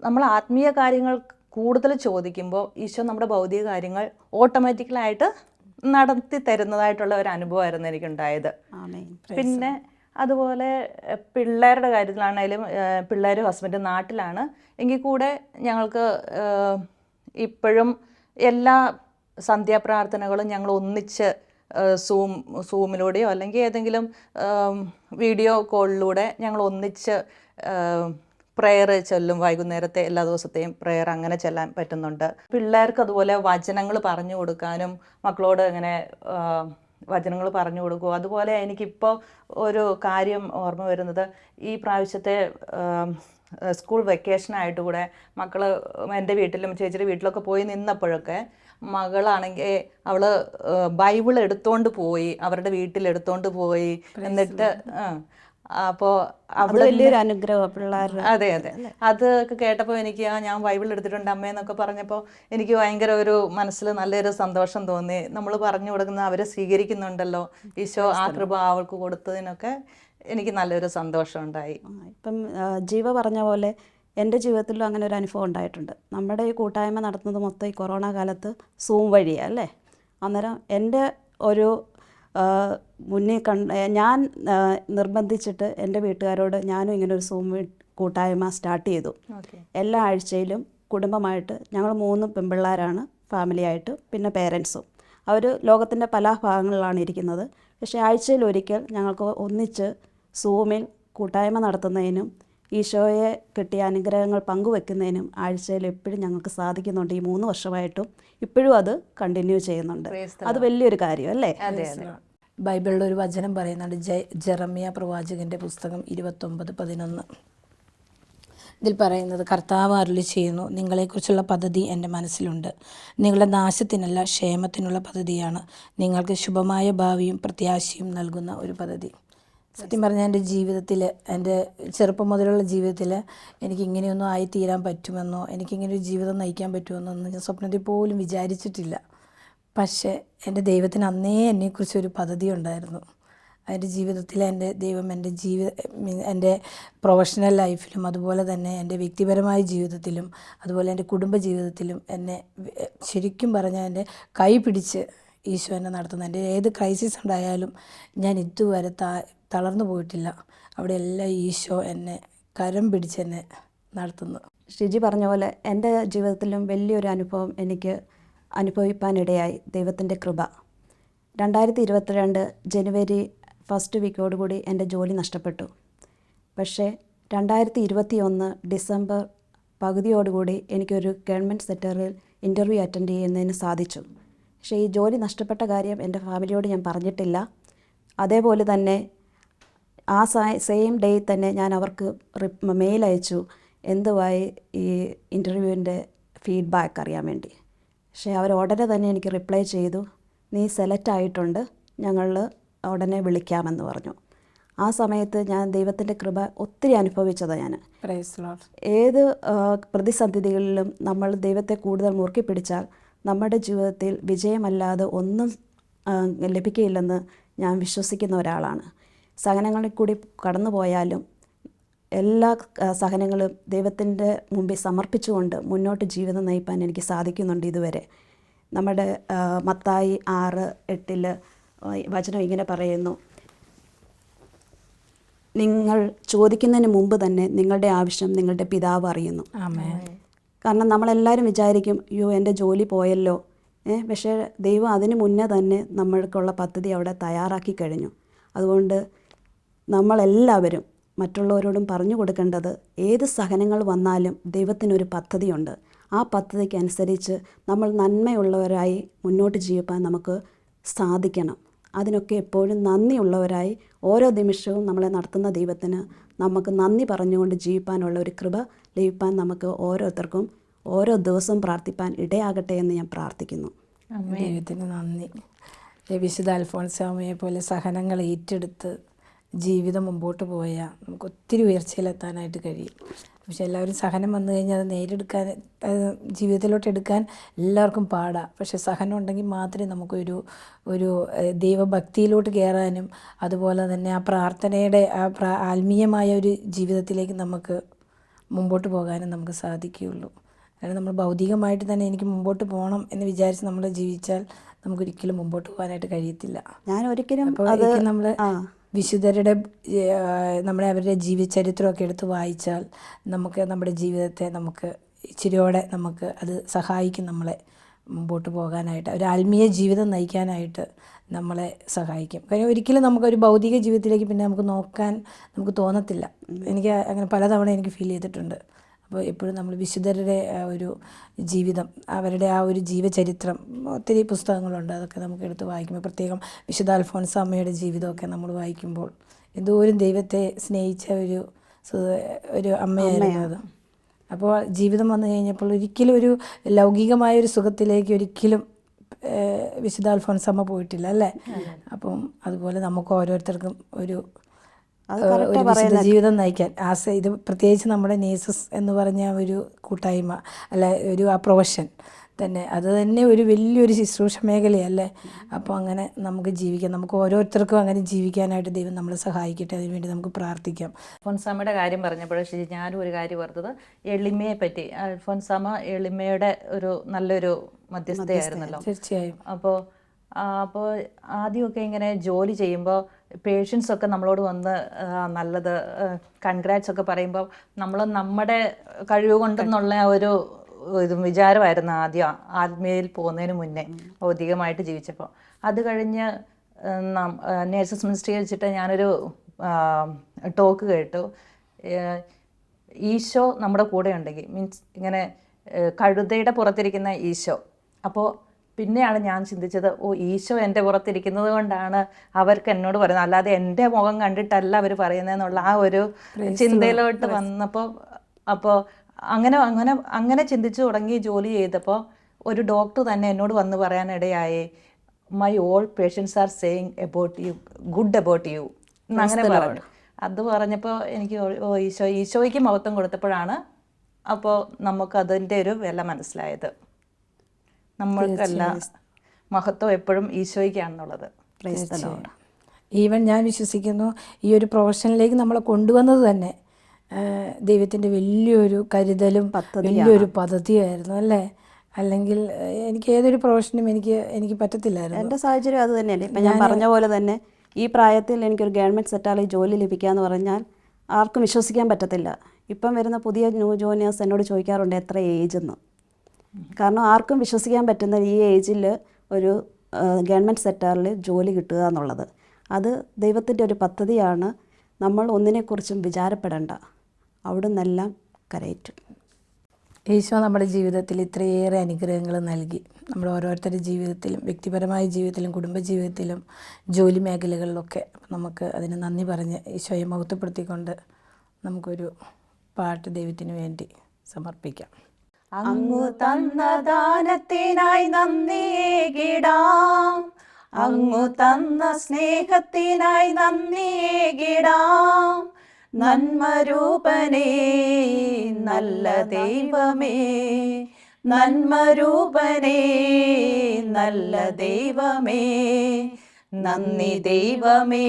നമ്മൾ ആത്മീയ കാര്യങ്ങൾ കൂടുതൽ ചോദിക്കുമ്പോൾ ഈശോ നമ്മുടെ ഭൗതിക കാര്യങ്ങൾ ഓട്ടോമാറ്റിക്കലായിട്ട് നടത്തി തരുന്നതായിട്ടുള്ള ഒരു അനുഭവമായിരുന്നു എനിക്കുണ്ടായത്. പിന്നെ അതുപോലെ പിള്ളേരുടെ കാര്യത്തിലാണെങ്കിലും, പിള്ളേരും ഹസ്ബൻഡ് നാട്ടിലാണ് എങ്കിൽ കൂടെ ഞങ്ങൾക്ക് ഇപ്പോഴും എല്ലാ സന്ധ്യാപ്രാർത്ഥനകളും ഞങ്ങൾ ഒന്നിച്ച് സൂമിലൂടെയോ അല്ലെങ്കിൽ ഏതെങ്കിലും വീഡിയോ കോളിലൂടെ ഞങ്ങൾ ഒന്നിച്ച് പ്രെയർ ചൊല്ലും. വൈകുന്നേരത്തെ എല്ലാ ദിവസത്തെയും പ്രെയർ അങ്ങനെ ചെല്ലാൻ പറ്റുന്നുണ്ട്. പിള്ളേർക്ക് അതുപോലെ വചനങ്ങൾ പറഞ്ഞു കൊടുക്കാനും മക്കളോട് ഇങ്ങനെ വചനങ്ങൾ പറഞ്ഞു കൊടുക്കും. അതുപോലെ എനിക്കിപ്പോൾ ഒരു കാര്യം ഓർമ്മ വരുന്നത്, ഈ പ്രാവശ്യത്തെ സ്കൂൾ വെക്കേഷനായിട്ട് കൂടെ മക്കൾ എൻ്റെ വീട്ടിലും ചേച്ചിയുടെ വീട്ടിലൊക്കെ പോയി നിന്നപ്പോഴൊക്കെ മകളാണെങ്കിൽ അവൾ ബൈബിൾ എടുത്തോണ്ട് പോയി, അവരുടെ വീട്ടിലെടുത്തോണ്ട് പോയി. എന്നിട്ട് അപ്പോൾ അവിടെ വലിയൊരു അനുഗ്രഹം പിള്ളേരുടെ. അതെ അതൊക്കെ കേട്ടപ്പോൾ എനിക്ക് ഞാൻ ബൈബിൾ എടുത്തിട്ടുണ്ട് അമ്മയെന്നൊക്കെ പറഞ്ഞപ്പോൾ എനിക്ക് ഭയങ്കര ഒരു മനസ്സിൽ നല്ലൊരു സന്തോഷം തോന്നി. നമ്മൾ പറഞ്ഞു കൊടുക്കുന്ന അവരെ സ്വീകരിക്കുന്നുണ്ടല്ലോ ഈശോ, ആ കൃപ അവൾക്ക് കൊടുത്തതിനൊക്കെ എനിക്ക് നല്ലൊരു സന്തോഷം ഉണ്ടായി. ഇപ്പം ജീവ പറഞ്ഞ പോലെ എൻ്റെ ജീവിതത്തിലും അങ്ങനെ ഒരു അനുഭവം ഉണ്ടായിട്ടുണ്ട്. നമ്മുടെ ഈ കൂട്ടായ്മ നടത്തുന്നത് മൊത്തം ഈ കൊറോണ കാലത്ത് സൂം വഴിയാണ് അല്ലേ. അന്നേരം എൻ്റെ ഒരു മുന്നിൽ ഞാൻ നിർബന്ധിച്ചിട്ട് എൻ്റെ വീട്ടുകാരോട് ഞാനും ഇങ്ങനെ ഒരു സൂം കൂട്ടായ്മ സ്റ്റാർട്ട് ചെയ്തു. എല്ലാ ആഴ്ചയിലും കുടുംബമായിട്ട് ഞങ്ങൾ 3 പെൺപിള്ളേരാണ് ഫാമിലിയായിട്ട്, പിന്നെ പേരൻസും. അവർ ലോകത്തിൻ്റെ പല ഭാഗങ്ങളിലാണ് ഇരിക്കുന്നത്. പക്ഷേ ആഴ്ചയിൽ ഒരിക്കൽ ഞങ്ങൾക്ക് ഒന്നിച്ച് സൂമിൽ കൂട്ടായ്മ നടത്തുന്നതിനും ഈശോയെ കിട്ടിയ അനുഗ്രഹങ്ങൾ പങ്കുവെക്കുന്നതിനും ആഴ്ചയിൽ എപ്പോഴും ഞങ്ങൾക്ക് സാധിക്കുന്നുണ്ട്. ഈ 3 വർഷമായിട്ടും ഇപ്പോഴും അത് കണ്ടിന്യൂ ചെയ്യുന്നുണ്ട്. അത് വലിയൊരു കാര്യം അല്ലേ. ബൈബിളിൽ ഒരു വചനം പറയുന്നുണ്ട്, ജെറമ്യ പ്രവാചകൻ്റെ പുസ്തകം 29:11. ഇതിൽ പറയുന്നത്, കർത്താവ് അരുളി ചെയ്യുന്നു, നിങ്ങളെക്കുറിച്ചുള്ള പദ്ധതി എൻ്റെ മനസ്സിലുണ്ട്. നിങ്ങളുടെ നാശത്തിനല്ല ക്ഷേമത്തിനുള്ള പദ്ധതിയാണ്, നിങ്ങൾക്ക് ശുഭമായ ഭാവിയും പ്രത്യാശയും നൽകുന്ന ഒരു പദ്ധതി. സത്യം പറഞ്ഞാൽ എൻ്റെ ജീവിതത്തിൽ, എൻ്റെ ചെറുപ്പം മുതലുള്ള ജീവിതത്തിൽ എനിക്ക് ഇങ്ങനെയൊന്നും ആയിത്തീരാൻ പറ്റുമെന്നോ എനിക്കിങ്ങനെ ഒരു ജീവിതം നയിക്കാൻ പറ്റുമെന്നോ ഒന്നും ഞാൻ സ്വപ്നത്തിൽ പോലും വിചാരിച്ചിട്ടില്ല. പക്ഷേ എൻ്റെ ദൈവത്തിന് അന്നേ എന്നെക്കുറിച്ചൊരു പദ്ധതി ഉണ്ടായിരുന്നു. എൻ്റെ ജീവിതത്തിൽ എൻ്റെ ദൈവം എൻ്റെ പ്രൊഫഷണൽ ലൈഫിലും അതുപോലെ തന്നെ എൻ്റെ വ്യക്തിപരമായ ജീവിതത്തിലും അതുപോലെ എൻ്റെ കുടുംബ ജീവിതത്തിലും എന്നെ ശരിക്കും പറഞ്ഞാൽ എൻ്റെ കൈ പിടിച്ച് ഈശോ എന്നെ നടത്തുന്നു. എൻ്റെ ഏത് ക്രൈസിസ് ഉണ്ടായാലും ഞാൻ ഇതുവരെ തളർന്നു പോയിട്ടില്ല. അവിടെ എല്ലാം ഈശോ എന്നെ കരം പിടിച്ചെന്നെ നടത്തുന്നു. ഷിജി പറഞ്ഞ പോലെ എൻ്റെ ജീവിതത്തിലും വലിയൊരു അനുഭവം എനിക്ക് അനുഭവിക്കാനിടയായി. ദൈവത്തിൻ്റെ കൃപ. 2022 ജനുവരി 1st വീക്കോടുകൂടി എൻ്റെ ജോലി നഷ്ടപ്പെട്ടു. പക്ഷേ 2021 ഡിസംബർ പകുതിയോടുകൂടി എനിക്കൊരു ഗവൺമെൻറ് സെക്ടറിൽ ഇൻ്റർവ്യൂ അറ്റൻഡ് ചെയ്യുന്നതിന് സാധിച്ചു. പക്ഷേ ഈ ജോലി നഷ്ടപ്പെട്ട കാര്യം എൻ്റെ ഫാമിലിയോട് ഞാൻ പറഞ്ഞിട്ടില്ല. അതേപോലെ തന്നെ ആ സെയിം ഡേയിൽ തന്നെ ഞാൻ അവർക്ക് മെയിൽ അയച്ചു, എന്തുവായി ഈ ഇൻ്റർവ്യൂവിൻ്റെ ഫീഡ്ബാക്ക് അറിയാൻ വേണ്ടി. പക്ഷേ അവർ ഉടനെ തന്നെ എനിക്ക് റിപ്ലൈ ചെയ്തു, നീ സെലക്ട് ആയിട്ടുണ്ട്, ഞങ്ങൾ ഉടനെ വിളിക്കാമെന്ന് പറഞ്ഞു. ആ സമയത്ത് ഞാൻ ദൈവത്തിൻ്റെ കൃപ ഒത്തിരി അനുഭവിച്ചതാണ്. ഞാൻ ഏത് പ്രതിസന്ധികളിലും നമ്മൾ ദൈവത്തെ കൂടുതൽ മുറുക്കി പിടിച്ചാൽ നമ്മുടെ ജീവിതത്തിൽ വിജയമല്ലാതെ ഒന്നും ലഭിക്കുകയില്ലെന്ന് ഞാൻ വിശ്വസിക്കുന്ന ഒരാളാണ്. സഹനങ്ങളിൽ കൂടി കടന്നു പോയാലും എല്ലാ സഹനങ്ങളും ദൈവത്തിൻ്റെ മുമ്പിൽ സമർപ്പിച്ചുകൊണ്ട് മുന്നോട്ട് ജീവിതം നയിപ്പാൻ എനിക്ക് സാധിക്കുന്നുണ്ട് ഇതുവരെ. നമ്മുടെ മത്തായി 6:8 വചനം ഇങ്ങനെ പറയുന്നു, നിങ്ങൾ ചോദിക്കുന്നതിന് മുമ്പ് തന്നെ നിങ്ങളുടെ ആവശ്യം നിങ്ങളുടെ പിതാവ് അറിയുന്നു. കാരണം നമ്മളെല്ലാവരും വിചാരിക്കും, അയ്യോ എൻ്റെ ജോലി പോയല്ലോ, പക്ഷേ ദൈവം അതിന് മുന്നേ തന്നെ നമ്മൾക്കുള്ള പദ്ധതി അവിടെ തയ്യാറാക്കി കഴിഞ്ഞു. അതുകൊണ്ട് നമ്മളെല്ലാവരും മറ്റുള്ളവരോടും പറഞ്ഞു കൊടുക്കേണ്ടത്, ഏത് സഹനങ്ങൾ വന്നാലും ദൈവത്തിനൊരു പദ്ധതിയുണ്ട്. ആ പദ്ധതിക്കനുസരിച്ച് നമ്മൾ നന്മയുള്ളവരായി മുന്നോട്ട് ജീവിക്കാൻ നമുക്ക് സാധിക്കണം. അതിനൊക്കെ എപ്പോഴും നന്ദിയുള്ളവരായി ഓരോ നിമിഷവും നമ്മളെ നടത്തുന്ന ദൈവത്തിന് നമുക്ക് നന്ദി പറഞ്ഞുകൊണ്ട് ജീവിക്കാനുള്ള ഒരു കൃപ ലഭിക്കാൻ നമുക്ക് ഓരോരുത്തർക്കും ഓരോ ദിവസവും പ്രാർത്ഥിപ്പാൻ ഇടയാകട്ടെ എന്ന് ഞാൻ പ്രാർത്ഥിക്കുന്നു. ദൈവത്തിന് നന്ദി. വിശുദ്ധ അൽഫോൻസാമ്മയെ പോലെ സഹനങ്ങൾ ഏറ്റെടുത്ത് ജീവിതം മുമ്പോട്ട് പോയാൽ നമുക്ക് ഒത്തിരി ഉയർച്ചയിലെത്താനായിട്ട് കഴിയും. പക്ഷെ എല്ലാവരും സഹനം വന്നു കഴിഞ്ഞാൽ അത് നേരിടുക്കാൻ, ജീവിതത്തിലോട്ട് എടുക്കാൻ എല്ലാവർക്കും പാടാണ്. പക്ഷെ സഹനം ഉണ്ടെങ്കിൽ മാത്രമേ നമുക്കൊരു ദൈവഭക്തിയിലോട്ട് കയറാനും അതുപോലെ തന്നെ ആ പ്രാർത്ഥനയുടെ ആത്മീയമായ ഒരു ജീവിതത്തിലേക്ക് നമുക്ക് മുമ്പോട്ട് പോകാനും നമുക്ക് സാധിക്കുകയുള്ളൂ. കാരണം നമ്മൾ ഭൗതികമായിട്ട് തന്നെ എനിക്ക് മുമ്പോട്ട് പോകണം എന്ന് വിചാരിച്ച് നമ്മൾ ജീവിച്ചാൽ നമുക്കൊരിക്കലും മുമ്പോട്ട് പോകാനായിട്ട് കഴിയത്തില്ല. ഞാൻ ഒരിക്കലും നമ്മൾ വിശുദ്ധരുടെ അവരുടെ ജീവചരിത്രമൊക്കെ എടുത്ത് വായിച്ചാൽ നമുക്ക് നമ്മുടെ ജീവിതത്തെ നമുക്ക് ഇച്ചിരിയോടെ നമുക്ക് അത് സഹായിക്കും, നമ്മളെ മുമ്പോട്ട് പോകാനായിട്ട്, ഒരു ആത്മീയ ജീവിതം നയിക്കാനായിട്ട് നമ്മളെ സഹായിക്കും. കാര്യം ഒരിക്കലും നമുക്കൊരു ഭൗതിക ജീവിതത്തിലേക്ക് പിന്നെ നമുക്ക് തോന്നത്തില്ല. എനിക്ക് അങ്ങനെ പലതവണ എനിക്ക് ഫീൽ ചെയ്തിട്ടുണ്ട്. അപ്പോൾ എപ്പോഴും നമ്മൾ വിശുദ്ധരുടെ ഒരു ജീവിതം, അവരുടെ ആ ഒരു ജീവചരിത്രം, ഒത്തിരി പുസ്തകങ്ങളുണ്ട്, അതൊക്കെ നമുക്ക് എടുത്ത് വായിക്കുമ്പോൾ, പ്രത്യേകം വിശുദ്ധ അൽഫോൻസാമ്മയുടെ ജീവിതമൊക്കെ നമ്മൾ വായിക്കുമ്പോൾ എന്തോരം ദൈവത്തെ സ്നേഹിച്ച ഒരു അമ്മയായിരുന്നു അത്. അപ്പോൾ ജീവിതം വന്നു കഴിഞ്ഞപ്പോൾ ഒരിക്കലും ഒരു ലൗകികമായൊരു സുഖത്തിലേക്ക് ഒരിക്കലും വിശുദ്ധ അൽഫോൻസാമ്മ പോയിട്ടില്ല, അല്ലേ? അപ്പം അതുപോലെ നമുക്ക് ഓരോരുത്തർക്കും ഒരു വിശുദ്ധ ജീവിതം നയിക്കാൻ ഇത് പ്രത്യേകിച്ച് നമ്മുടെ നേഴ്സസ് എന്ന് പറഞ്ഞ ഒരു കൂട്ടായ്മ ആ പ്രൊഫഷൻ തന്നെ, അത് തന്നെ ഒരു വലിയൊരു ശുശ്രൂഷ മേഖലയല്ലേ? അപ്പോൾ അങ്ങനെ നമുക്ക് ജീവിക്കാം, നമുക്ക് ഓരോരുത്തർക്കും അങ്ങനെ ജീവിക്കാനായിട്ട് ദൈവം നമ്മളെ സഹായിക്കട്ടെ. അതിനുവേണ്ടി നമുക്ക് പ്രാർത്ഥിക്കാം. അൽഫോൻസാമ്മയുടെ കാര്യം പറഞ്ഞപ്പോൾ ഞാനും ഒരു കാര്യം ഓർത്തത്, എളിമയെ പറ്റി. അൽഫോൻസാമ്മ എളിമയുടെ നല്ലൊരു മധ്യസ്ഥയായിരുന്നല്ലോ. തീർച്ചയായും. അപ്പോൾ ആദ്യമൊക്കെ ഇങ്ങനെ ജോലി ചെയ്യുമ്പോൾ പേഷ്യൻസ് ഒക്കെ നമ്മളോട് വന്ന് നല്ലത് കൺഗ്രാറ്റ്സ് ഒക്കെ പറയുമ്പോൾ നമ്മൾ നമ്മുടെ കഴിവ് കൊണ്ടെന്നുള്ള ഒരു വിചാരമായിരുന്നു ആദ്യം ആത്മീയയിൽ പോകുന്നതിന് മുന്നേ, ഭൗതികമായിട്ട് ജീവിച്ചപ്പോൾ. അത് കഴിഞ്ഞ് നേഴ്സസ് മിനിസ്ട്രി വെച്ചിട്ട് ഞാനൊരു ടോക്ക് കേട്ടു, ഈശോ നമ്മുടെ കൂടെ ഉണ്ടെങ്കിൽ, മീൻസ് ഇങ്ങനെ കഴുതയുടെ പുറത്തിരിക്കുന്ന ഈശോ. അപ്പോൾ പിന്നെയാണ് ഞാൻ ചിന്തിച്ചത്, ഈശോ എൻ്റെ പുറത്തിരിക്കുന്നത് കൊണ്ടാണ് അവർക്ക് എന്നോട് പറയുന്നത്, അല്ലാതെ എൻ്റെ മുഖം കണ്ടിട്ടല്ല അവർ പറയുന്നതെന്നുള്ള ആ ഒരു ചിന്തയിലോട്ട് വന്നപ്പോൾ, അങ്ങനെ ചിന്തിച്ചു തുടങ്ങി. ജോലി ചെയ്തപ്പോൾ ഒരു ഡോക്ടർ തന്നെ എന്നോട് വന്ന് പറയാനിടയായി, my all patients are saying about you, good about you അങ്ങനെ പറഞ്ഞു. അത് പറഞ്ഞപ്പോൾ എനിക്ക് ഈശോയ്ക്ക് മഹത്വം കൊടുത്തപ്പോഴാണ് അപ്പോൾ നമുക്കതിൻ്റെ ഒരു വില മനസ്സിലായത്. നമ്മൾക്കല്ല, മഹത്വം എപ്പോഴും ഈശോയ്ക്കാണെന്നുള്ളത്. ഈവൻ ഞാൻ വിശ്വസിക്കുന്നു ഈ ഒരു പ്രൊഫഷനിലേക്ക് നമ്മളെ കൊണ്ടുവന്നത് തന്നെ ദൈവത്തിൻ്റെ വലിയൊരു കരുതലും വലിയൊരു പദ്ധതിയായിരുന്നു, അല്ലേ? അല്ലെങ്കിൽ എനിക്ക് ഏതൊരു പ്രൊഫഷനും എനിക്ക് പറ്റത്തില്ലായിരുന്നു. എൻ്റെ സാഹചര്യം അത് തന്നെയല്ലേ. ഇപ്പം ഞാൻ പറഞ്ഞ പോലെ തന്നെ ഈ പ്രായത്തിൽ എനിക്കൊരു ഗവൺമെൻറ് സെക്ടറിൽ ജോലി ലഭിക്കുക എന്ന് പറഞ്ഞാൽ ആർക്കും വിശ്വസിക്കാൻ പറ്റത്തില്ല. ഇപ്പം വരുന്ന പുതിയ ന്യൂ ജോയിനേഴ്സ് എന്നോട് ചോദിക്കാറുണ്ട് എത്ര ഏജെന്ന്. കാരണം ആർക്കും വിശ്വസിക്കാൻ പറ്റുന്ന ഈ ഏജിൽ ഒരു ഗവൺമെൻറ് സെക്ടറിൽ ജോലി കിട്ടുക എന്നുള്ളത് അത് ദൈവത്തിൻ്റെ ഒരു പദ്ധതിയാണ്. നമ്മൾ ഒന്നിനെക്കുറിച്ചും വിചാരപ്പെടേണ്ട, അവിടെ നിന്നെല്ലാം കരയറ്റും. ഈശോ നമ്മുടെ ജീവിതത്തിൽ ഇത്രയേറെ അനുഗ്രഹങ്ങൾ നൽകി. നമ്മൾ ഓരോരുത്തരുടെ ജീവിതത്തിലും, വ്യക്തിപരമായ ജീവിതത്തിലും, കുടുംബജീവിതത്തിലും, ജോലി മേഖലകളിലൊക്കെ നമുക്ക് അതിന് നന്ദി പറഞ്ഞ് ഈശോയെ മഹത്വപ്പെടുത്തിക്കൊണ്ട് നമുക്കൊരു പാട്ട് ദൈവത്തിന് വേണ്ടി സമർപ്പിക്കാം. അങ്ങു തന്ന ദാനത്തിനായി നന്ദിയേകിടാം, അങ്ങു തന്ന സ്നേഹത്തിനായി നന്ദിയേകിടാം. നന്മരൂപനേ നല്ല ദൈവമേ, നന്മരൂപനേ നല്ല ദൈവമേ, നന്ദി ദൈവമേ,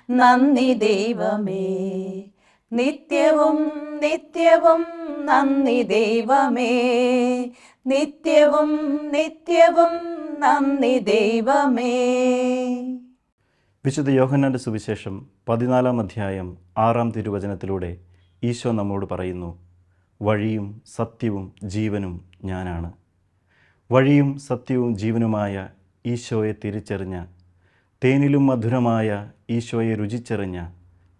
നന്ദി ദൈവമേ, നിത്യവും നിത്യവും നന്ദി ദൈവമേ, നിത്യവും നിത്യവും നന്ദി ദൈവമേ. വിശുദ്ധ യോഹന്നാൻ്റെ സുവിശേഷം 14 അധ്യായം 6 തിരുവചനത്തിലൂടെ ഈശോ നമ്മോട് പറയുന്നു, വഴിയും സത്യവും ജീവനും ഞാനാണ്. വഴിയും സത്യവും ജീവനുമായ ഈശോയെ തിരിച്ചറിഞ്ഞ, തേനിലും മധുരമായ ഈശോയെ രുചിച്ചറിഞ്ഞ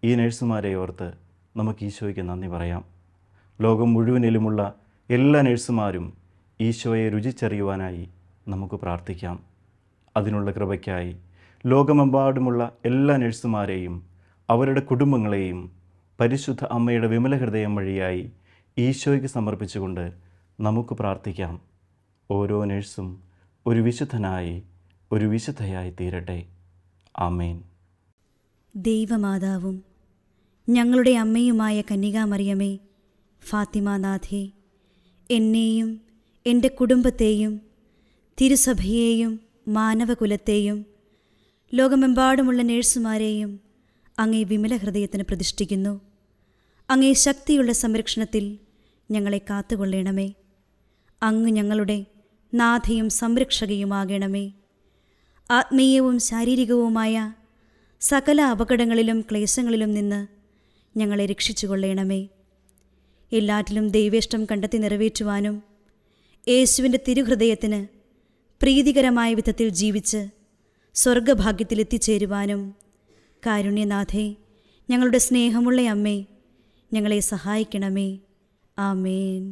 ഈ നഴ്സുമാരെ ഓർത്ത് നമുക്ക് ഈശോയ്ക്ക് നന്ദി പറയാം. ലോകം മുഴുവനിലുമുള്ള എല്ലാ നഴ്സുമാരും ഈശോയെ രുചിച്ചറിയുവാനായി നമുക്ക് പ്രാർത്ഥിക്കാം. അതിനുള്ള കൃപയ്ക്കായി ലോകമെമ്പാടുമുള്ള എല്ലാ നഴ്സുമാരെയും അവരുടെ കുടുംബങ്ങളെയും പരിശുദ്ധ അമ്മയുടെ വിമല ഹൃദയം വഴിയായി ഈശോയ്ക്ക് സമർപ്പിച്ചുകൊണ്ട് നമുക്ക് പ്രാർത്ഥിക്കാം. ഓരോ നഴ്സും ഒരു വിശുദ്ധനായി, ഒരു വിശുദ്ധയായി തീരട്ടെ. ആമേൻ. ദൈവമാതാവും ഞങ്ങളുടെ അമ്മയുമായ കന്യകാമറിയമേ, ഫാത്തിമാനാഥേ, എന്നെയും എൻ്റെ കുടുംബത്തെയും തിരുസഭയെയും മാനവകുലത്തെയും ലോകമെമ്പാടുമുള്ള നേഴ്സുമാരെയും അങ്ങേ വിമല ഹൃദയത്തിന് പ്രതിഷ്ഠിക്കുന്നു. അങ്ങേ ശക്തിയുള്ള സംരക്ഷണത്തിൽ ഞങ്ങളെ കാത്തുകൊള്ളണമേ. അങ്ങ് ഞങ്ങളുടെ നാഥയും സംരക്ഷകയുമാകണമേ. ആത്മീയവും ശാരീരികവുമായ സകല അപകടങ്ങളിലും ക്ലേശങ്ങളിലും നിന്ന് ഞങ്ങളെ രക്ഷിച്ചുകൊള്ളണമേ. എല്ലാറ്റിലും ദൈവേഷ്ടം കണ്ടെത്തി നിറവേറ്റുവാനും യേശുവിൻ്റെ തിരുഹൃദയത്തിന് പ്രീതികരമായ വിധത്തിൽ ജീവിച്ച് സ്വർഗഭാഗ്യത്തിലെത്തിച്ചേരുവാനും കാരുണ്യനാഥേ, ഞങ്ങളുടെ സ്നേഹമുള്ള അമ്മേ, ഞങ്ങളെ സഹായിക്കണമേ. ആമേൻ.